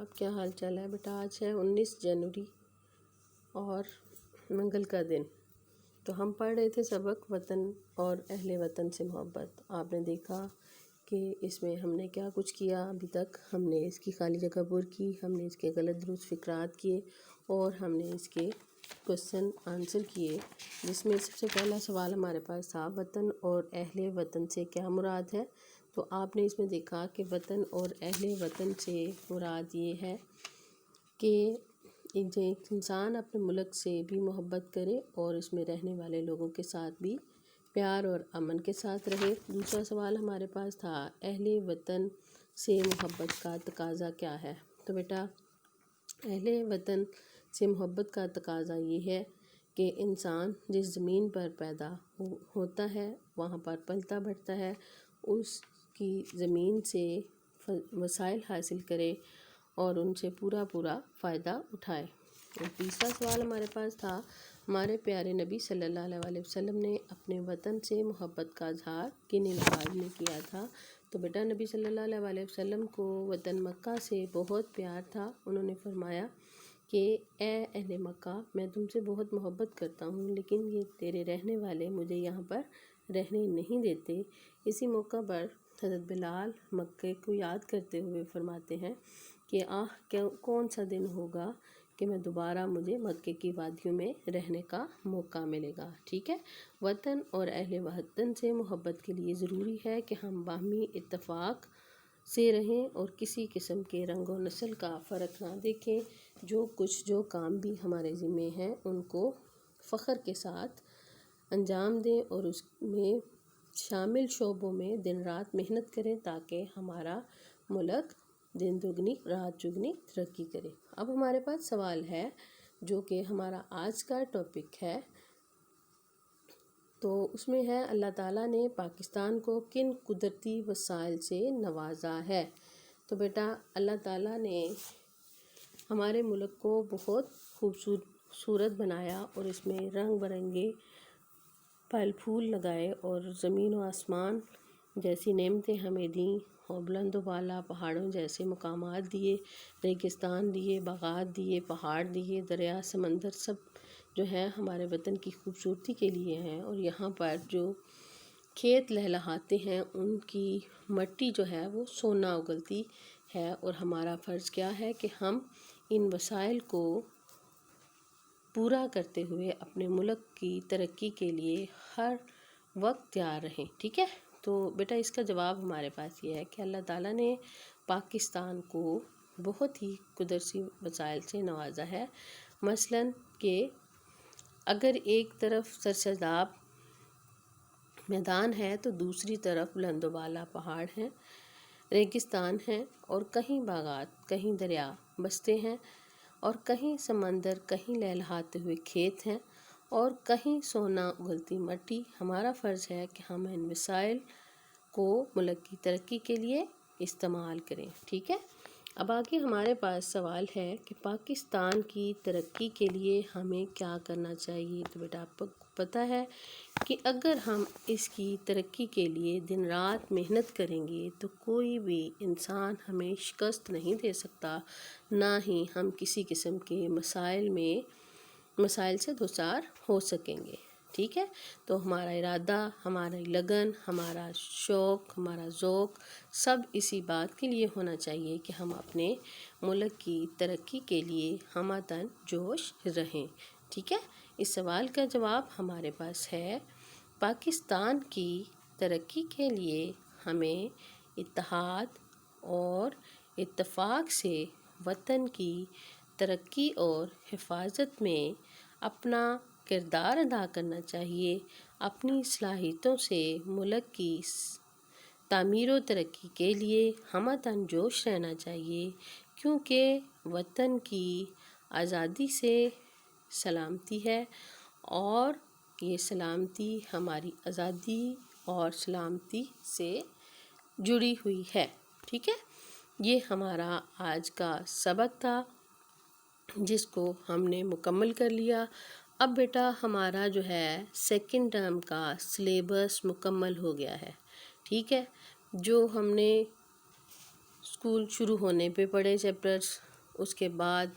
आप, क्या हाल चाल है बेटा। आज है 19 जनवरी और मंगल का दिन। तो हम पढ़ रहे थे सबक वतन और अहले वतन से मोहब्बत। आपने देखा कि इसमें हमने क्या कुछ किया अभी तक। हमने इसकी खाली जगह पुर की, हमने इसके गलत दुरुस्त फिक्रात किए और हमने इसके क्वेश्चन आंसर किए, जिसमें सबसे पहला सवाल हमारे पास था वतन और अहले वतन से क्या मुराद है। तो आपने इसमें देखा कि वतन और अहले वतन से मुराद ये है कि एक इंसान अपने मुल्क से भी मोहब्बत करे और इसमें रहने वाले लोगों के साथ भी प्यार और अमन के साथ रहे। दूसरा सवाल हमारे पास था अहले वतन से मोहब्बत का तकाज़ा क्या है। तो बेटा अहले वतन से मोहब्बत का तकाज़ा ये है कि इंसान जिस ज़मीन पर पैदा होता है, वहाँ पर पलता बढ़ता है, उसकी ज़मीन से वसाइल हासिल करे और उनसे पूरा फ़ायदा उठाए। और तीसरा सवाल हमारे पास था हमारे प्यारे नबी सल्लल्लाहु अलैहि वसल्लम ने अपने वतन से मोहब्बत का इज़हार किन अल्फाज में किया था। तो बेटा नबी सल्लल्लाहु अलैहि वसल्लम को वतन मक्का से बहुत प्यार था। उन्होंने फरमाया कि ए अहले मक्का, मैं तुमसे बहुत मोहब्बत करता हूँ, लेकिन ये तेरे रहने वाले मुझे यहाँ पर रहने नहीं देते। इसी मौका पर हज़रत बिलाल मक्के को याद करते हुए फरमाते हैं कि कौन सा दिन होगा कि मैं दोबारा मुझे मक्के की वादियों में रहने का मौका मिलेगा। ठीक है, वतन और अहले वतन से मोहब्बत के लिए ज़रूरी है कि हम बाहमी इत्तफ़ाक़ से रहें और किसी किस्म के रंग और नस्ल का फ़र्क ना देखें। जो काम भी हमारे ज़िम्मे हैं उनको फ़ख्र के साथ अंजाम दें और उसमें शामिल शोबों में दिन रात मेहनत करें ताकि हमारा मुल्क दिन दुगनी रात चुगनी तरक्की करे। अब हमारे पास सवाल है जो कि हमारा आज का टॉपिक है। तो उसमें है अल्लाह ताला ने पाकिस्तान को किन कुदरती वसाइल से नवाजा है। तो बेटा अल्लाह ताला ने हमारे मुल्क को बहुत खूबसूरत बनाया और इसमें रंग बिरंगे फल फूल लगाए और ज़मीन व आसमान जैसी नेमतें हमें दी और बुलंद वाला पहाड़ों जैसे मकामात दिए, रेगिस्तान दिए, बागात दिए, पहाड़ दिए, दरिया समंदर सब जो है हमारे वतन की खूबसूरती के लिए हैं। और यहाँ पर जो खेत लहलहाते हैं उनकी मट्टी जो है वो सोना उगलती है। और हमारा फ़र्ज़ क्या है कि हम इन वसाइल को पूरा करते हुए अपने मुल्क की तरक्की के लिए हर वक्त तैयार रहें। ठीक है, तो बेटा इसका जवाब हमारे पास ये है कि अल्लाह ताला ने पाकिस्तान को बहुत ही कुदरती वसाइल से नवाजा है। मसलन कि अगर एक तरफ सरसब्ज़ मैदान है तो दूसरी तरफ बुलंद वाला पहाड़ हैं, रेगिस्तान हैं और कहीं बागात, कहीं दरिया बसते हैं और कहीं समंदर, कहीं लहलहाते हुए खेत हैं और कहीं सोना उगलती मट्टी। हमारा फ़र्ज़ है कि हम इन वसाइल को मुल्क की तरक्की के लिए इस्तेमाल करें। ठीक है, अब आगे हमारे पास सवाल है कि पाकिस्तान की तरक्की के लिए हमें क्या करना चाहिए। तो बेटा आपको पता है कि अगर हम इसकी तरक्की के लिए दिन रात मेहनत करेंगे तो कोई भी इंसान हमें शिकस्त नहीं दे सकता, ना ही हम किसी किस्म के मसाइल से दोचार हो सकेंगे। ठीक है, तो हमारा इरादा, हमारा लगन, हमारा शौक़, हमारा ज़ौक़ सब इसी बात के लिए होना चाहिए कि हम अपने मुल्क की तरक्की के लिए हमतन जोश रहें। ठीक है, इस सवाल का जवाब हमारे पास है पाकिस्तान की तरक्की के लिए हमें इत्तेहाद और इत्तफ़ाक़ से वतन की तरक्की और हिफाजत में अपना किरदार अदा करना चाहिए। अपनी सलाहियतों से मुल्क की तामीर व तरक्की के लिए हमतन जोश रहना चाहिए, क्योंकि वतन की आज़ादी से सलामती है और ये सलामती हमारी आज़ादी और सलामती से जुड़ी हुई है। ठीक है, ये हमारा आज का सबक था जिसको हमने मुकम्मल कर लिया। अब बेटा हमारा जो है सेकंड टर्म का सिलेबस मुकम्मल हो गया है। ठीक है, जो हमने स्कूल शुरू होने पे पढ़े चैप्टर्स اس کے بعد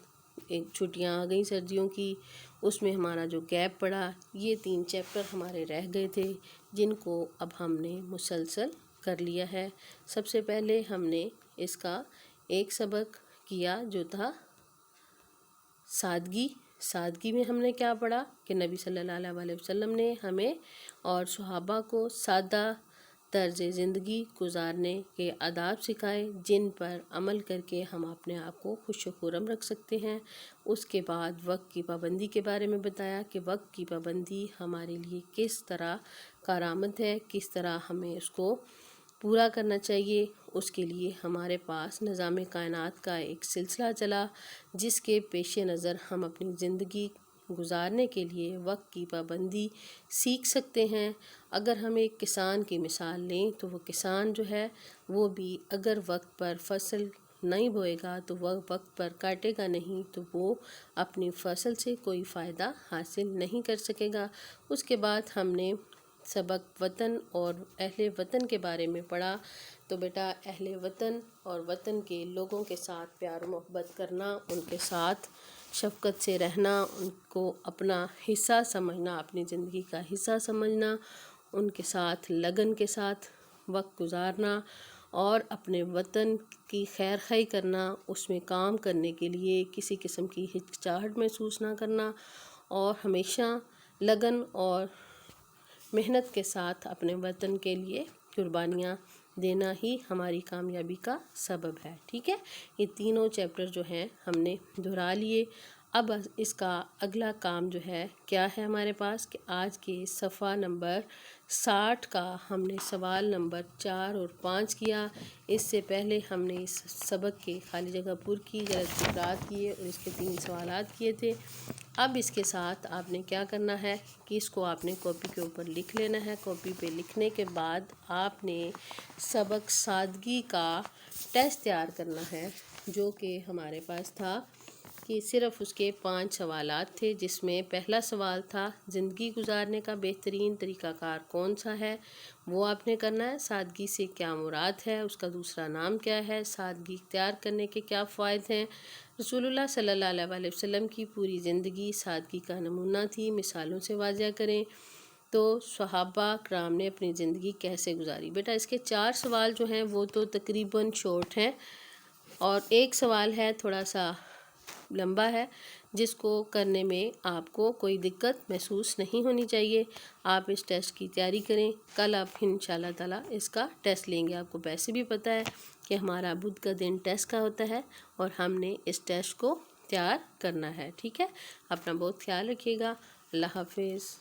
ایک چھٹیاں آ گئیں سردیوں کی، اس میں ہمارا جو گیپ پڑا، یہ 3 چیپٹر ہمارے رہ گئے تھے جن کو اب ہم نے مسلسل کر لیا ہے۔ سب سے پہلے ہم نے اس کا ایک سبق کیا جو تھا سادگی۔ سادگی میں ہم نے کیا پڑھا کہ نبی صلی اللہ علیہ وسلم نے ہمیں اور صحابہ کو سادہ طرز زندگی گزارنے کے آداب سکھائے جن پر عمل کر کے ہم اپنے آپ کو خوش و خرم رکھ سکتے ہیں۔ اس کے بعد وقت کی پابندی کے بارے میں بتایا کہ وقت کی پابندی ہمارے لیے کس طرح کارآمد ہے، کس طرح ہمیں اس کو پورا کرنا چاہیے۔ اس کے لیے ہمارے پاس نظام کائنات کا ایک سلسلہ چلا جس کے پیش نظر ہم اپنی زندگی گزارنے کے لیے وقت کی پابندی سیکھ سکتے ہیں۔ اگر ہم ایک کسان کی مثال لیں تو وہ کسان جو ہے وہ بھی اگر وقت پر فصل نہیں بوئے گا تو وہ وقت پر کاٹے گا نہیں تو وہ اپنی فصل سے کوئی فائدہ حاصل نہیں کر سکے گا۔ اس کے بعد ہم نے سبق وطن اور اہل وطن کے بارے میں پڑھا۔ تو بیٹا اہل وطن اور وطن کے لوگوں کے ساتھ پیار و محبت کرنا، ان کے ساتھ شفقت سے رہنا، ان کو اپنا حصہ سمجھنا، اپنی زندگی کا حصہ سمجھنا، ان کے ساتھ لگن کے ساتھ وقت گزارنا اور اپنے وطن کی خیر خواہی کرنا، اس میں کام کرنے کے لیے کسی قسم کی ہچکچاہٹ محسوس نہ کرنا اور ہمیشہ لگن اور محنت کے ساتھ اپنے وطن کے لیے قربانیاں دینا ہی ہماری کامیابی کا سبب ہے۔ ٹھیک ہے، یہ تینوں چیپٹر جو ہیں ہم نے دہرا لیے۔ اب اس کا اگلا کام جو ہے کیا ہے ہمارے پاس کہ آج کے صفحہ نمبر 60 کا ہم نے سوال نمبر 4 اور 5 کیا۔ اس سے پہلے ہم نے اس سبق کے خالی جگہ پر کی، غلط فکرات کیے اور اس کے 3 سوالات کیے تھے۔ اب اس کے ساتھ آپ نے کیا کرنا ہے کہ اس کو آپ نے کاپی کے اوپر لکھ لینا ہے۔ کاپی پہ لکھنے کے بعد آپ نے سبق سادگی کا ٹیسٹ تیار کرنا ہے جو کہ ہمارے پاس تھا کہ صرف اس کے 5 سوالات تھے، جس میں پہلا سوال تھا زندگی گزارنے کا بہترین طریقہ کار کون سا ہے، وہ آپ نے کرنا ہے۔ سادگی سے کیا مراد ہے، اس کا دوسرا نام کیا ہے، سادگی اختیار کرنے کے کیا فوائد ہیں، رسول اللہ صلی اللہ علیہ وسلم کی پوری زندگی سادگی کا نمونہ تھی، مثالوں سے واضح کریں۔ تو صحابہ کرام نے اپنی زندگی کیسے گزاری۔ بیٹا اس کے 4 سوال جو ہیں وہ تو تقریباً شارٹ ہیں اور ایک سوال ہے تھوڑا سا لمبا ہے جس کو کرنے میں آپ کو کوئی دقت محسوس نہیں ہونی چاہیے۔ آپ اس ٹیسٹ کی تیاری کریں، کل آپ انشاءاللہ تعالیٰ اس کا ٹیسٹ لیں گے۔ آپ کو ویسے بھی پتہ ہے کہ ہمارا بدھ کا دن ٹیسٹ کا ہوتا ہے اور ہم نے اس ٹیسٹ کو تیار کرنا ہے۔ ٹھیک ہے، اپنا بہت خیال رکھیے گا۔ اللہ حافظ۔